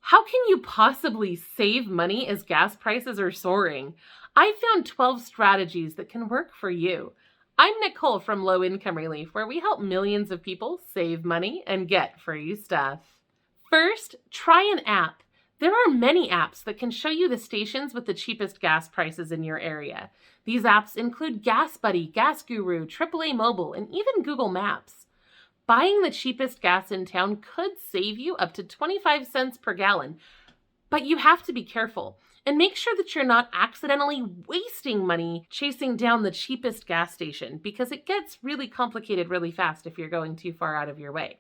How can you possibly save money as gas prices are soaring? I found 12 strategies that can work for you. I'm Nicole from Low Income Relief, where we help millions of people save money and get free stuff. First, try an app. There are many apps that can show you the stations with the cheapest gas prices in your area. These apps include Gas Buddy, Gas Guru, AAA Mobile, and even Google Maps. Buying the cheapest gas in town could save you up to 25 cents per gallon, but you have to be careful and make sure that you're not accidentally wasting money chasing down the cheapest gas station, because it gets really complicated really fast if you're going too far out of your way.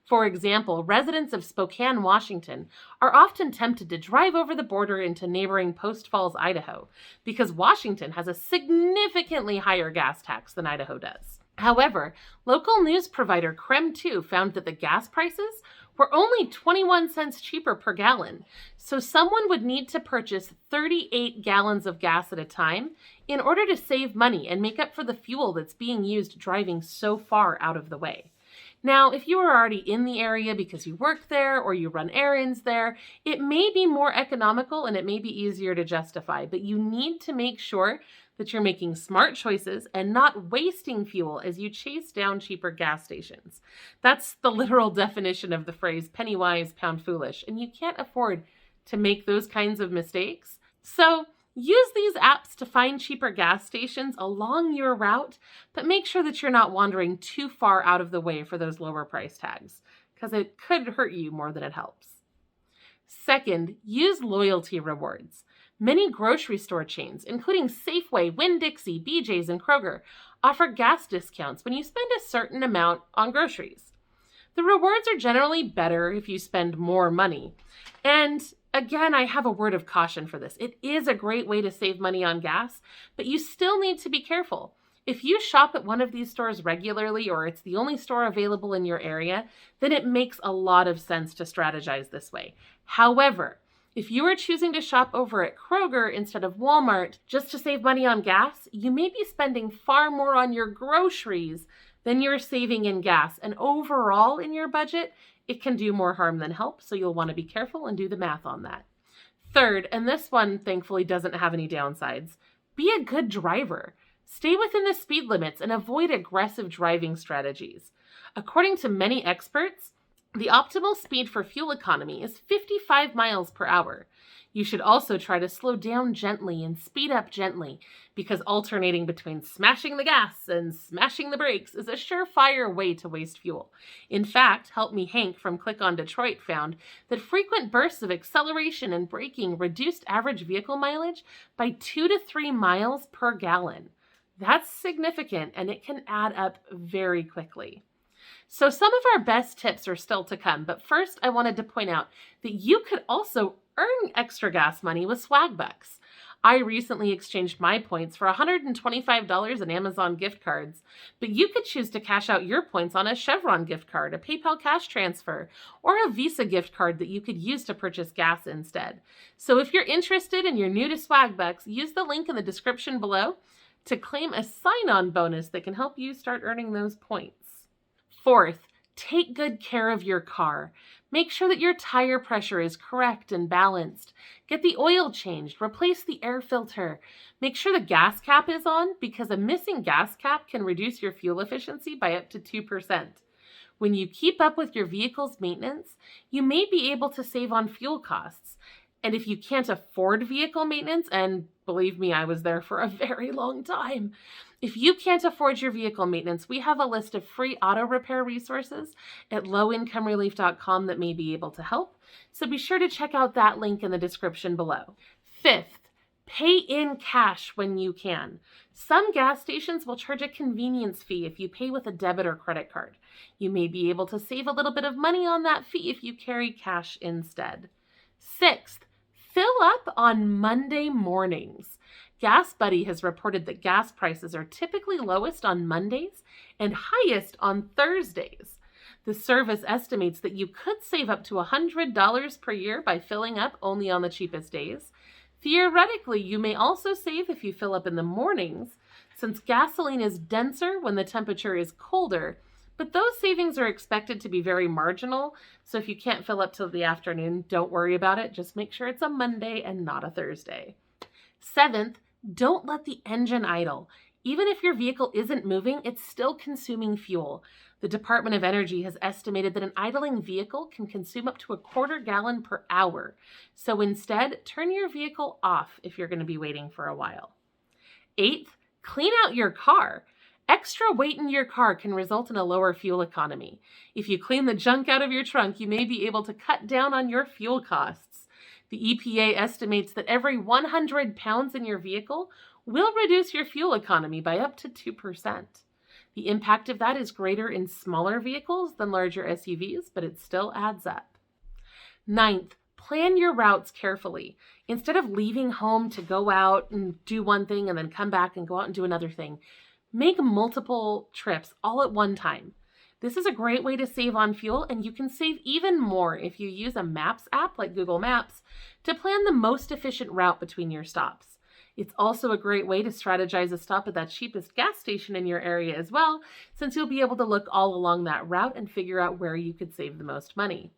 For example, residents of Spokane, Washington are often tempted to drive over the border into neighboring Post Falls, Idaho, because Washington has a significantly higher gas tax than Idaho does. However, local news provider KREM2 found that the gas prices were only 21 cents cheaper per gallon, so someone would need to purchase 38 gallons of gas at a time in order to save money and make up for the fuel that's being used driving so far out of the way. Now, if you are already in the area because you work there or you run errands there, it may be more economical and it may be easier to justify, but you need to make sure that you're making smart choices and not wasting fuel as you chase down cheaper gas stations. That's the literal definition of the phrase penny wise, pound foolish, and you can't afford to make those kinds of mistakes. So use these apps to find cheaper gas stations along your route, but make sure that you're not wandering too far out of the way for those lower price tags, because it could hurt you more than it helps. Second, use loyalty rewards. Many grocery store chains, including Safeway, Winn-Dixie, BJ's, and Kroger, offer gas discounts when you spend a certain amount on groceries. The rewards are generally better if you spend more money. And again, I have a word of caution for this. It is a great way to save money on gas, but you still need to be careful. If you shop at one of these stores regularly, or it's the only store available in your area, then it makes a lot of sense to strategize this way. However, if you are choosing to shop over at Kroger instead of Walmart just to save money on gas, you may be spending far more on your groceries than you're saving in gas. And overall in your budget, it can do more harm than help, so you'll want to be careful and do the math on that. Third, and this one thankfully doesn't have any downsides, be a good driver. Stay within the speed limits and avoid aggressive driving strategies. According to many experts, the optimal speed for fuel economy is 55 miles per hour. You should also try to slow down gently and speed up gently, because alternating between smashing the gas and smashing the brakes is a surefire way to waste fuel. In fact, Help Me Hank from Click on Detroit found that frequent bursts of acceleration and braking reduced average vehicle mileage by 2 to 3 miles per gallon. That's significant, and it can add up very quickly. So some of our best tips are still to come, but first I wanted to point out that you could also earn extra gas money with swag bucks. I recently exchanged my points for $125 in Amazon gift cards, but you could choose to cash out your points on a Chevron gift card, a PayPal cash transfer, or a Visa gift card that you could use to purchase gas instead. So if you're interested and you're new to swag bucks, use the link in the description below to claim a sign-on bonus that can help you start earning those points. Fourth, take good care of your car. Make sure that your tire pressure is correct and balanced. Get the oil changed, replace the air filter. Make sure the gas cap is on, because a missing gas cap can reduce your fuel efficiency by up to 2%. When you keep up with your vehicle's maintenance, you may be able to save on fuel costs. And if you can't afford vehicle maintenance, and believe me, I was there for a very long time. If you can't afford your vehicle maintenance, we have a list of free auto repair resources at lowincomerelief.com that may be able to help. So be sure to check out that link in the description below. Fifth, pay in cash when you can. Some gas stations will charge a convenience fee if you pay with a debit or credit card. You may be able to save a little bit of money on that fee if you carry cash instead. Sixth, fill up on Monday mornings. Gas Buddy has reported that gas prices are typically lowest on Mondays and highest on Thursdays. The service estimates that you could save up to $100 per year by filling up only on the cheapest days. Theoretically, you may also save if you fill up in the mornings, since gasoline is denser when the temperature is colder, But those savings are expected to be very marginal, so if you can't fill up till the afternoon, don't worry about it. Just make sure it's a Monday and not a Thursday. Seventh, don't let the engine idle. Even if your vehicle isn't moving, it's still consuming fuel. The Department of Energy has estimated that an idling vehicle can consume up to 1/4 gallon per hour. So instead, turn your vehicle off if you're going to be waiting for a while. Eighth, clean out your car. Extra weight in your car can result in a lower fuel economy. If you clean the junk out of your trunk, you may be able to cut down on your fuel costs. The EPA estimates that every 100 pounds in your vehicle will reduce your fuel economy by up to 2%. The impact of that is greater in smaller vehicles than larger SUVs, but it still adds up. Ninth, plan your routes carefully. Instead of leaving home to go out and do one thing and then come back and go out and do another thing, make multiple trips all at one time. This is a great way to save on fuel, and you can save even more if you use a Maps app like Google Maps to plan the most efficient route between your stops. It's also a great way to strategize a stop at that cheapest gas station in your area as well, since you'll be able to look all along that route and figure out where you could save the most money.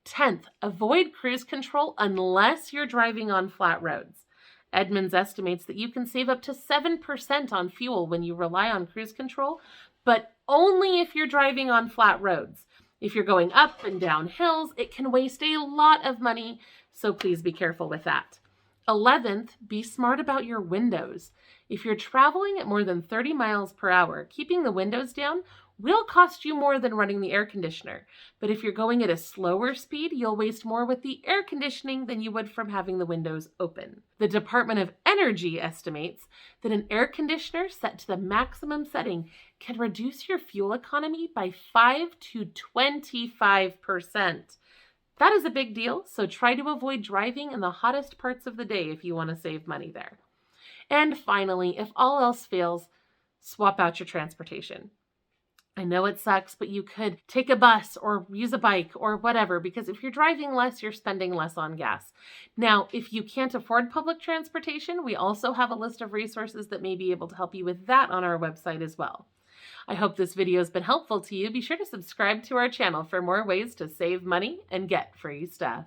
10th, avoid cruise control unless you're driving on flat roads. Edmunds estimates that you can save up to 7% on fuel when you rely on cruise control, but only if you're driving on flat roads. If you're going up and down hills, it can waste a lot of money, so please be careful with that. 11th, be smart about your windows. If you're traveling at more than 30 miles per hour, keeping the windows down will cost you more than running the air conditioner. But if you're going at a slower speed, you'll waste more with the air conditioning than you would from having the windows open. The Department of Energy estimates that an air conditioner set to the maximum setting can reduce your fuel economy by 5 to 25%. That is a big deal, so try to avoid driving in the hottest parts of the day if you want to save money there. And finally, if all else fails, swap out your transportation. I know it sucks, but you could take a bus or use a bike or whatever, because if you're driving less, you're spending less on gas. Now, if you can't afford public transportation, we also have a list of resources that may be able to help you with that on our website as well. I hope this video has been helpful to you. Be sure to subscribe to our channel for more ways to save money and get free stuff.